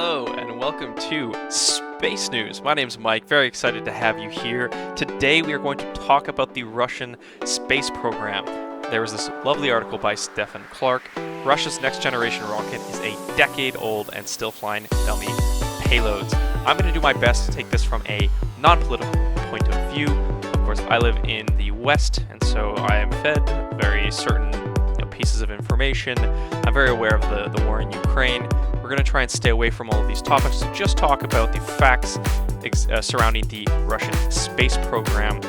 Hello and welcome to Space News. My name's Mike, very excited to have you here. Today we are going to talk about the Russian space program. There was this lovely article by Stephen Clark. Russia's next generation rocket is a decade old and still flying dummy payloads. I'm going to do my best to take this from a non-political point of view. Of course, I live in the West, and so I am fed very certain pieces of information. I'm very aware of the war in Ukraine. We're going to try and stay away from all of these topics to just talk about the facts surrounding the Russian space program.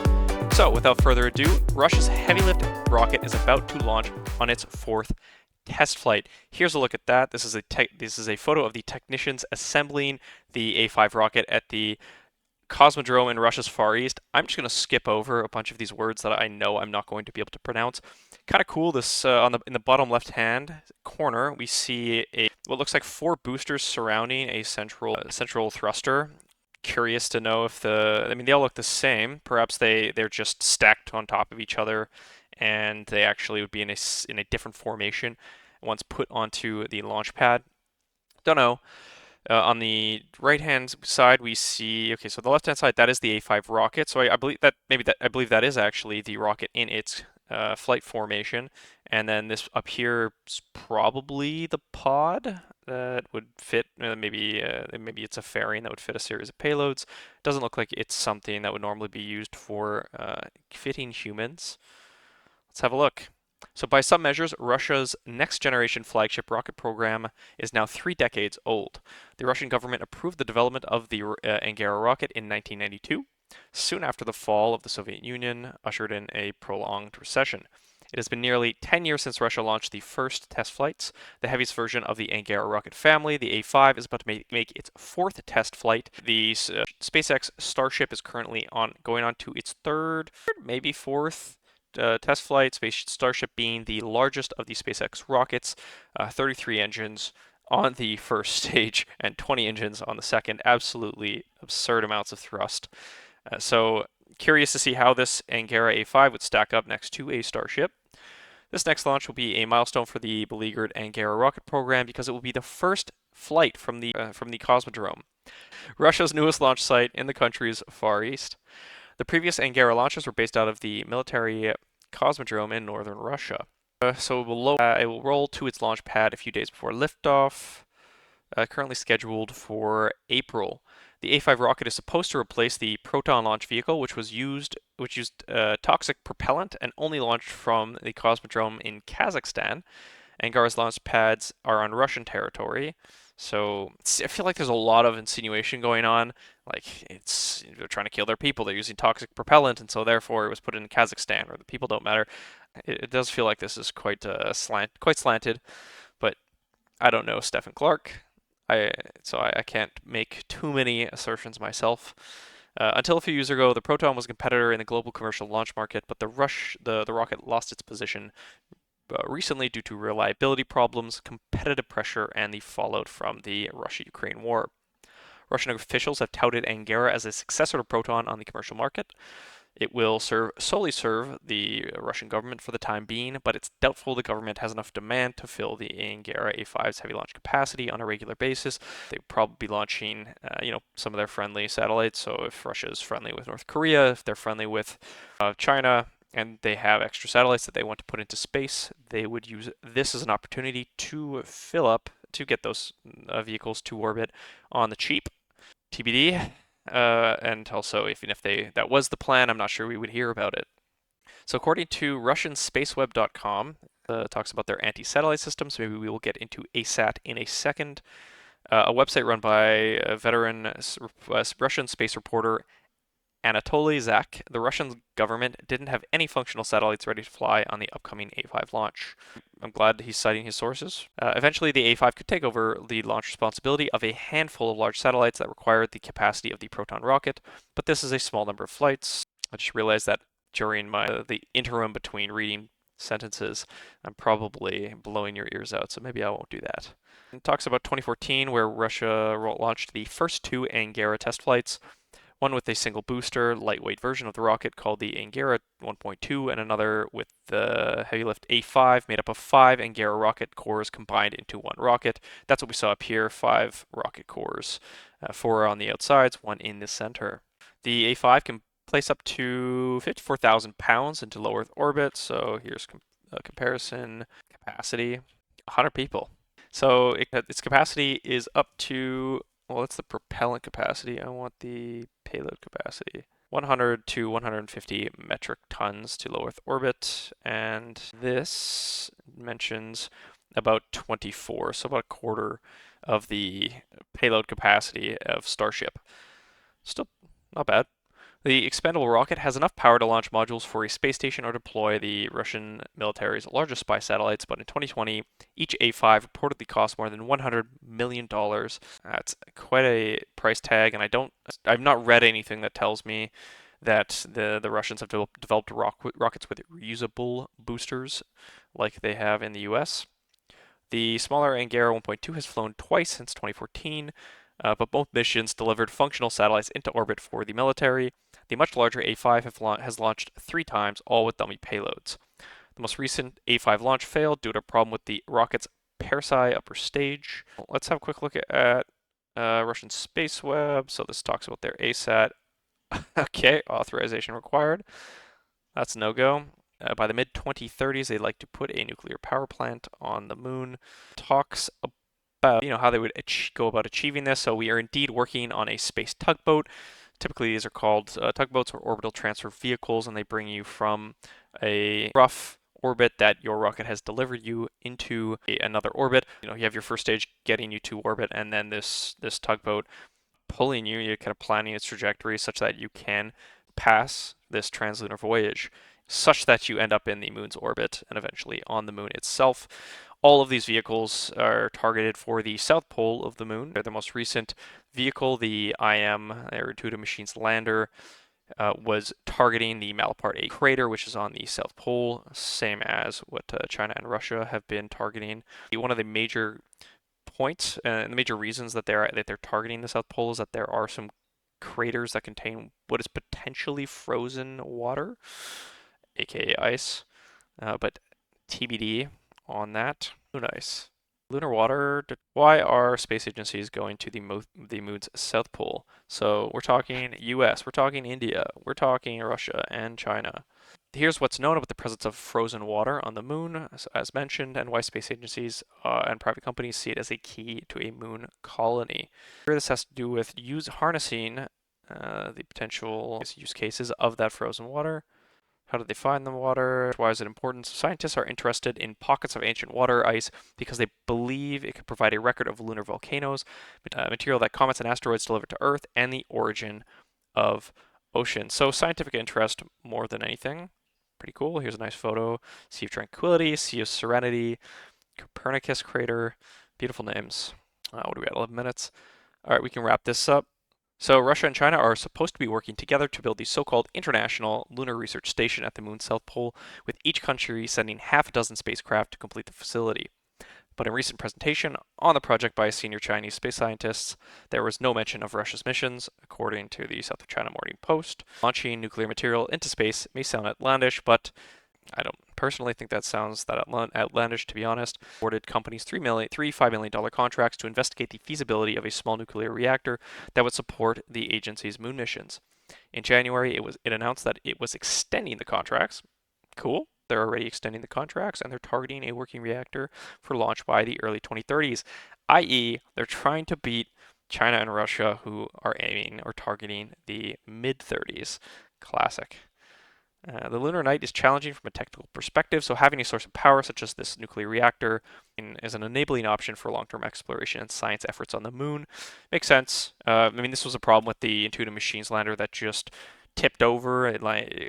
So, without further ado, Russia's heavy lift rocket is about to launch on its fourth test flight. Here's a look at that. This is a photo of the technicians assembling the A5 rocket at the Cosmodrome in Russia's Far East. I'm just going to skip over a bunch of these words that I know I'm not going to be able to pronounce. Kind of cool. This in the bottom left-hand corner, we see what looks like 4 boosters surrounding a central thruster. Curious to know if they all look the same. Perhaps they're just stacked on top of each other, and they actually would be in a different formation once put onto the launch pad. Don't know. On the right-hand side, we see, okay, so the left-hand side, that is the A5 rocket. So I believe that is actually the rocket in its flight formation. And then this up here is probably the pod that would fit. Maybe it's a fairing that would fit a series of payloads. Doesn't look like it's something that would normally be used for fitting humans. Let's have a look. So by some measures, Russia's next-generation flagship rocket program is now 3 decades old. The Russian government approved the development of the Angara rocket in 1992. Soon after the fall of the Soviet Union ushered in a prolonged recession. It has been nearly 10 years since Russia launched the first test flights. The heaviest version of the Angara rocket family, the A5, is about to make its 4th test flight. The SpaceX Starship is currently going on to its 3rd, maybe 4th test flight, Starship being the largest of the SpaceX rockets, 33 engines on the first stage and 20 engines on the second. Absolutely absurd amounts of thrust. So curious to see how this Angara A5 would stack up next to a Starship. This next launch will be a milestone for the beleaguered Angara rocket program because it will be the first flight from the Cosmodrome, Russia's newest launch site in the country's Far East. The previous Angara launches were based out of the military Cosmodrome in northern Russia. So it will roll to its launch pad a few days before liftoff, currently scheduled for April. The A5 rocket is supposed to replace the Proton launch vehicle, which used toxic propellant and only launched from the Cosmodrome in Kazakhstan. Angara's launch pads are on Russian territory. So I feel like there's a lot of insinuation going on. Like they're trying to kill their people. They're using toxic propellant, and so therefore it was put in Kazakhstan, or the people don't matter. It does feel like this is quite slanted, but I don't know Stephen Clark. So I can't make too many assertions myself. Until a few years ago, the Proton was a competitor in the global commercial launch market, but the rocket lost its position recently due to reliability problems, competitive pressure, and the fallout from the Russia-Ukraine war. Russian officials have touted Angara as a successor to Proton on the commercial market. It will solely serve the Russian government for the time being, but it's doubtful the government has enough demand to fill the Angara A5's heavy launch capacity on a regular basis. They would probably be launching, some of their friendly satellites. So if Russia is friendly with North Korea, if they're friendly with China, and they have extra satellites that they want to put into space, they would use this as an opportunity to get those vehicles to orbit on the cheap. TBD. And also, if that was the plan, I'm not sure we would hear about it. So according to RussianSpaceweb.com, talks about their anti-satellite systems. Maybe we will get into ASAT in a second. A website run by a veteran Russian space reporter Anatoly Zak. The Russian government didn't have any functional satellites ready to fly on the upcoming A5 launch. I'm glad he's citing his sources. Eventually, the A5 could take over the launch responsibility of a handful of large satellites that required the capacity of the Proton rocket, but this is a small number of flights. I just realized that during the interim between reading sentences, I'm probably blowing your ears out, so maybe I won't do that. It talks about 2014, where Russia launched the first 2 Angara test flights. one with a single booster, lightweight version of the rocket called the Angara 1.2, and another with the heavy lift A5 made up of 5 Angara rocket cores combined into one rocket. That's what we saw up here, 5 rocket cores, 4 on the outsides, 1 in the center. The A5 can place up to 54,000 pounds into low Earth orbit, so here's a comparison. Capacity, 100 people. So its capacity is up to, well, that's the propellant capacity. I want the payload capacity. 100 to 150 metric tons to low Earth orbit, and this mentions about 24, so about a quarter of the payload capacity of Starship. Still not bad. The expendable rocket has enough power to launch modules for a space station or deploy the Russian military's largest spy satellites, but in 2020, each A5 reportedly cost more than $100 million. That's quite a price tag, and I've not read anything that tells me that the Russians have developed rockets with reusable boosters like they have in the US. The smaller Angara 1.2 has flown twice since 2014, but both missions delivered functional satellites into orbit for the military. The much larger A5 has launched 3 times, all with dummy payloads. The most recent A5 launch failed due to a problem with the rocket's Persei upper stage. Let's have a quick look at Russian space web. So this talks about their ASAT. Okay, authorization required. That's no-go. By the mid-2030s, they'd like to put a nuclear power plant on the moon. Talks about how they would go about achieving this. So we are indeed working on a space tugboat. Typically, these are called tugboats or orbital transfer vehicles, and they bring you from a rough orbit that your rocket has delivered you into another orbit. You have your first stage getting you to orbit, and then this tugboat pulling you. You're kind of planning its trajectory such that you can pass this translunar voyage, such that you end up in the moon's orbit and eventually on the moon itself. All of these vehicles are targeted for the south pole of the moon. The most recent vehicle, the IM, Intuitive Machines Lander, was targeting the Malaparte A crater, which is on the south pole, same as what China and Russia have been targeting. One of the major points and the major reasons that they're targeting the south pole is that there are some craters that contain what is potentially frozen water, aka ice, but TBD on that. Moon ice. Lunar water. Why are space agencies going to the moon's south pole? So we're talking US, we're talking India, we're talking Russia and China. Here's what's known about the presence of frozen water on the moon, as mentioned, and why space agencies and private companies see it as a key to a moon colony. Here, this has to do with harnessing the potential use cases of that frozen water. How did they find the water? Why is it important? So scientists are interested in pockets of ancient water ice because they believe it could provide a record of lunar volcanoes, material that comets and asteroids deliver to Earth, and the origin of oceans. So scientific interest more than anything. Pretty cool. Here's a nice photo. Sea of Tranquility, Sea of Serenity, Copernicus crater. Beautiful names. What do we got? 11 minutes. All right, we can wrap this up. So Russia and China are supposed to be working together to build the so-called International Lunar Research Station at the moon's south pole, with each country sending half a dozen spacecraft to complete the facility. But in a recent presentation on the project by senior Chinese space scientists, there was no mention of Russia's missions, according to the South China Morning Post. Launching nuclear material into space may sound outlandish, but I don't personally think that sounds that outlandish, to be honest. Awarded companies three $5 million contracts to investigate the feasibility of a small nuclear reactor that would support the agency's moon missions. In January, it announced that it was extending the contracts. Cool. They're already extending the contracts, and they're targeting a working reactor for launch by the early 2030s, i.e., they're trying to beat China and Russia, who are aiming or targeting the mid-30s. Classic. The lunar night is challenging from a technical perspective, so having a source of power such as this nuclear reactor is an enabling option for long-term exploration and science efforts on the moon. Makes sense. This was a problem with the Intuitive Machines lander that just tipped over. It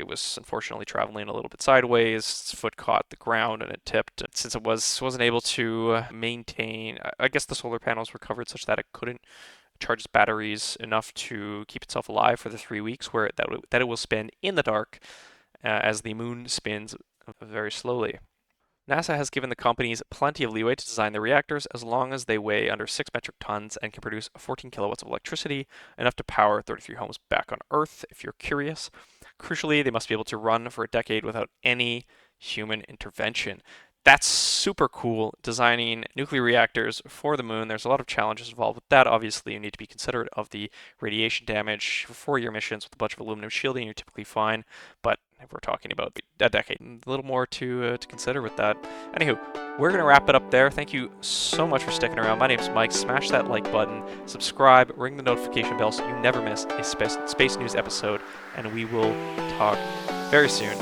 was unfortunately traveling a little bit sideways. Its foot caught the ground and it tipped. Since it wasn't able to maintain, I guess the solar panels were covered such that it couldn't charge its batteries enough to keep itself alive for the 3 weeks that it will spend in the dark as the moon spins very slowly. NASA has given the companies plenty of leeway to design their reactors as long as they weigh under 6 metric tons and can produce 14 kilowatts of electricity, enough to power 33 homes back on Earth, if you're curious. Crucially, they must be able to run for a decade without any human intervention. That's super cool, designing nuclear reactors for the moon. There's a lot of challenges involved with that. Obviously, you need to be considerate of the radiation damage. For 4-year missions with a bunch of aluminum shielding, you're typically fine. But if we're talking about a decade, a little more to consider with that. Anywho, we're going to wrap it up there. Thank you so much for sticking around. My name's Mike. Smash that like button, subscribe, ring the notification bell so you never miss a space news episode, and we will talk very soon.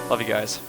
Love you guys.